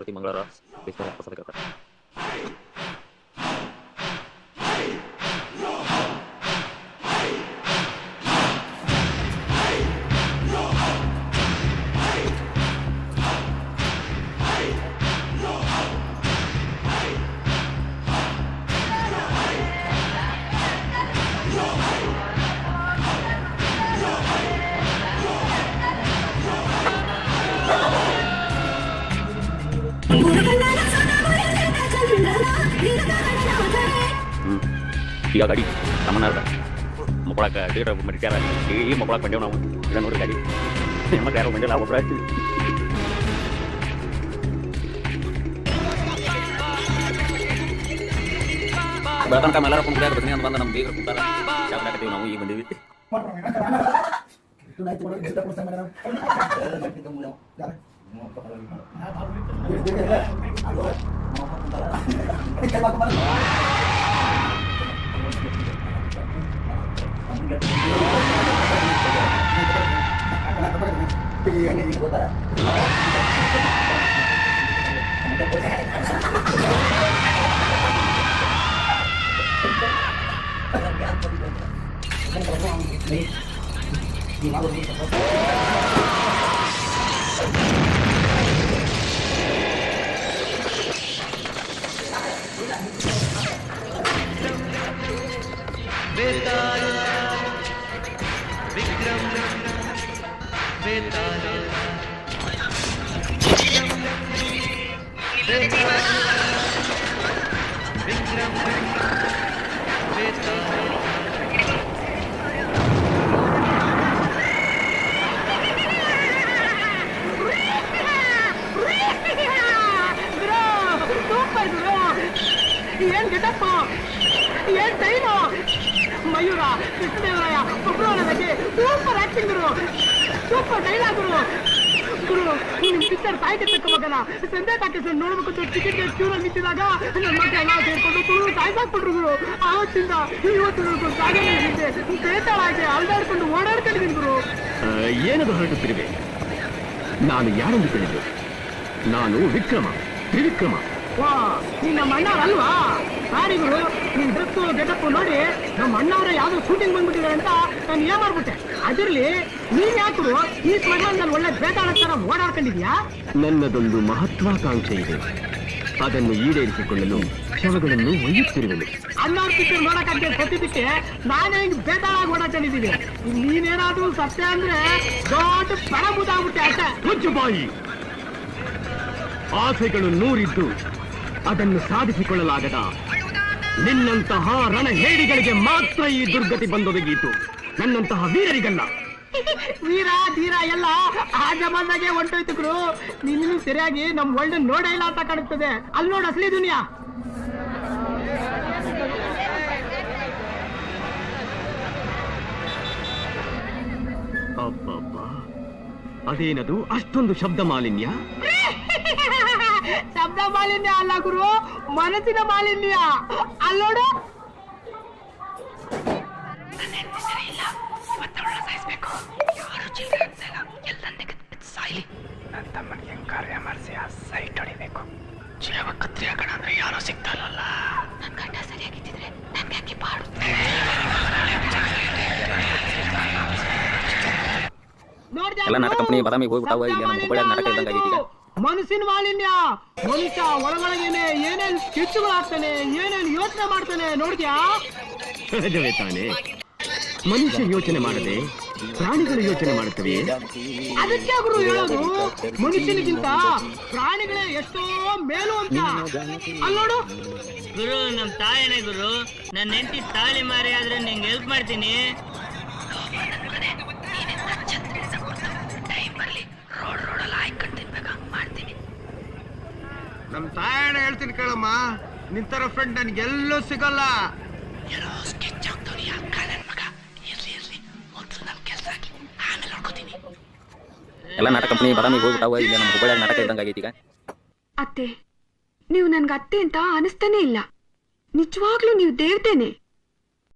ಪ್ರತಿ ಮಂಗಳವಾರ ಪ್ರಸಾದ ಕೇಳ್ತಾರೆ. ಈಗ ಗಾಡಿ ಸಾಮಾನ್ಯ ಮಕ್ಕಳಕ್ಕೆ ಡೇಟ್ ಮರಿಟ್ಯಾರ ಈ ಮಕ್ಕಳಕ್ಕೆ ಬಂದೇವು ನಾವು ಇಲ್ಲ ನೋಡ್ರಿ ಗಾಡಿ ಮತ್ತೆ ಯಾರು ಬಂದಿಲ್ಲ ಒಬ್ಬರ ಬೆಳತನಕ ಎಲ್ಲರೂ ಕುಂತಾರ ಬರ್ತೀನಿ ಅಂತ ಬಂದ ನಮ್ಮ ಬೀಗರು ಕುಂತಾರ ಯಾಕತ್ತೀವಿ ನಾವು ಈಗ ಬಂದೀವಿ. ಏನ್ ಗೆಟಪ್ಪ, ಏನ್ ಟೈಮು, ಮಯೂರ, ಕೃಷ್ಣದೇವರಾಯ, ಸುಬ್ರಹ್ಮಣ್ಯಕ್ಕೆ ಸೂಪರ್ ಆಕ್ಟಿಂಗ್ ಗುರು, ಸೂಪರ್ ಡೈಲಾಗ್ ಗುರು. ಗುರು ನಿಮ್ ಪಿಕ್ಚರ್ ಸಾಯ್ತಿತ್ತು ಮಗನ ಸಂಜೆ ಟಾಕೀಸ್ ನೋಡ್ಬೇಕು ಟಿಕೆಟ್ ಕ್ಯೂರಲ್ಲಿ ನಿಂತಿದಾಗ ನನ್ನ ಮಗ ಎಲ್ಲ ಸೇರ್ಕೊಂಡು ತುಳು ಸಾಯ್ಸಾಕ್ಬಿಟ್ರು ಗುರು. ಆವತ್ತಿಂದ ಇವತ್ತು ಸಾಗಣೆ ಬೇತಾಳಾಗಿ ಅಲ್ದಾಡ್ಕೊಂಡು ಓಡಾಡ್ಕೊಂಡಿದ್ದೀನಿ ಗುರು. ಏನದು ಹೊರಟುತ್ತಿರುವೆ? ನಾನು ಯಾರೆಂದು ತಿಳಿದು? ನಾನು ವಿಕ್ರಮ, ತ್ರಿವಿಕ್ರಮ. ವಾ ನೀನ್ ನಮ್ಮ ಅಣ್ಣವ್ರಲ್ವಾ? ಸಾರಿ ಗುರು, ನಿನ್ ಡ್ರೆಸ್ಸು ಗೆಟಪ್ ನೋಡಿ ನಮ್ಮ ಅಣ್ಣವ್ರೆ ಯಾವ್ದು ಶೂಟಿಂಗ್ ಬಂದ್ಬಿಟ್ಟಿದ್ದಾರೆ ಅಂತ ನಾನು ಏನ್ ಮಾಡ್ಬಿಟ್ಟೆ. ಅದಿರ್ಲಿ, ನೀನ್ ಯಾಕರು ಈ ಸ್ಮರಣದಲ್ಲಿ ಒಳ್ಳೆ ಬೇತಾಳಕ್ಕಾರ ಓಡಾಡ್ಕೊಂಡಿದ್ಯಾ? ನನ್ನದೊಂದು ಮಹತ್ವಾಕಾಂಕ್ಷೆ ಇದೆ, ಅದನ್ನು ಈಡೇರಿಸಿಕೊಳ್ಳಲು ಶವಗಳನ್ನು ಒಯ್ಯುತ್ತಿರುವೆನು. ಅಣ್ಣವ್ರ ಪಿಕ್ಚರ್ ನೋಡಕ್ಕಾಗ್ತದೆ ಸತ್ತಿದ್ದಕ್ಕೆ ನಾನೇ ಹಿಂಗ್ ಬೇತಾಳಾಗಿ ಓಡಾಡ್ಕೊಂಡಿದ್ದೀನಿ. ನೀನೇನಾದ್ರೂ ಸತ್ಯ ಅಂದ್ರೆ ದೊಡ್ಡ ಪರಬುದಾಗ್ಬಿಟ್ಟೆ ಅಷ್ಟೇ. ಮುಚ್ಚು ಬಾಯಿ. ಆಸೆಗಳು ನೂರಿದ್ದು ಅದನ್ನು ಸಾಧಿಸಿಕೊಳ್ಳಲಾಗದ ನಿನ್ನಂತಹ ರಣಹೇಡಿಗಳಿಗೆ ಮಾತ್ರ ಈ ದುರ್ಗತಿ ಬಂದೊದಗೀತು, ನನ್ನಂತಹ ವೀರರಿಗಲ್ಲ. ವೀರ ಧೀರ ಎಲ್ಲ ಆ ಜಮಾನಾಗೆ ಹೊಂಟೋಯ್ತು ಗುರು. ನೀನು ಸರಿಯಾಗಿ ನಮ್ ವರ್ಲ್ಡ್ ನೋಡೇ ಇಲ್ಲ ಅಂತ ಕಾಣುತ್ತದೆ. ಅಲ್ಲಿ ನೋಡು ಅಸಲಿ ದುನಿಯಾ. ಅಬ್ಬಬ್ಬ, ಅದೇನದು ಅಷ್ಟೊಂದು ಶಬ್ದ ಮಾಲಿನ್ಯ? ಶಬ್ದ ಮಾಲಿನ್ಯ ಅಲ್ಲ ಗುರು, ಮನಸ್ಸಿನ ಮಾಲಿನ್ಯ. ಅಲ್ಲೋಡು, ನನ್ನ ತಮ್ಮನಿಗೆ ಕಾರ್ಯ ಮಾಡಿಸಿ ಆ ಸೈಟ್ ಹೊಡಿಬೇಕು. ಜೀವ ಕತ್ರಿ ಹಾಕೋಣ ಅಂದ್ರೆ ಯಾರೋ ಸಿಗ್ತಾರಲ್ಲ. ನನ್ನ ಗಂಡ ಸರಿಯಾಗಿದ್ದಿದ್ರೆ ನನ್ಗೆ ಯಾಕೆ ಪಾಡು. ಎಲ್ಲ ನಾಟಕ ಕಂಪನಿ ಬಾದಾಮಿ ಹೋಗ್ಬಿಟ್ಟಾವ. ಈಗ ನಮ್ಮ ಹುಬ್ಬಳ್ಳಿಯಾಗ ನಾಟಕ ಇದ್ದಂಗೆ ಆಗೈತಿ. ಈಗ ಮನಸ್ಸಿನ ಮಾಲಿನ್ಯ. ಮನುಷ್ಯ ಒಳಗೊಳಗೇನೆ ಏನೇನ್ ಕಿಚ್ಚುಗಳಾಗ್ತಾನೆ, ಏನೇನ್ ಯೋಚನೆ ಮಾಡ್ತಾನೆ ನೋಡ್ದ್ಯಾ? ಸಹಜವೇ ತಾನೆ. ಮನುಷ್ಯ ಯೋಚನೆ ಮಾಡದೆ ಪ್ರಾಣಿಗಳು ಯೋಚನೆ ಮಾಡುತ್ತವೆ. ಅದಕ್ಕೆ ಗುರು ಹೇಳೋದು, ಮನುಷ್ಯನಿಗಿಂತ ಪ್ರಾಣಿಗಳೇ ಎಷ್ಟೋ ಮೇಲು ಅಂತ. ಅಲ್ಲೋಡು ಗುರು, ನಮ್ ತಾಯನೇ ಗುರು. ನನ್ನ ಹೆಂಡತಿ ತಾಳಿ ಮಾರಿ ಆದ್ರೆ ನಿಂಗೆ ಹೆಲ್ಪ್ ಮಾಡ್ತೀನಿ. ನಮ್ ತಾಯಣ್ಣ ಹೇಳ್ತೀನಿ ಕೇಳಮ್ಮ, ನಿಂತರ ಫ್ರೆಂಡ್ ನನ್ಗೆಲ್ಲೂ ಸಿಗಲ್ಲ. ಎಲ್ಲ ನಾಟಕ ಕಂಪನಿ ಬಾದಾಮಿ ಹೋಗ್ಬಿಟ್ಟಾವ. ಈಗ ನಮ್ಮ ಹುಬ್ಬಳ್ಳಿಯಾಗ ನಾಟಕ ಇದ್ದಂಗೆ ಆಗೈತಿ. ಈಗ ಅತ್ತೆ, ನೀವು ನನ್ಗೆ ಅತ್ತೆ ಅಂತ ಅನಿಸ್ತಾನೆ ಇಲ್ಲ. ನಿಜವಾಗ್ಲೂ ನೀವು ದೇವತೆನೆ.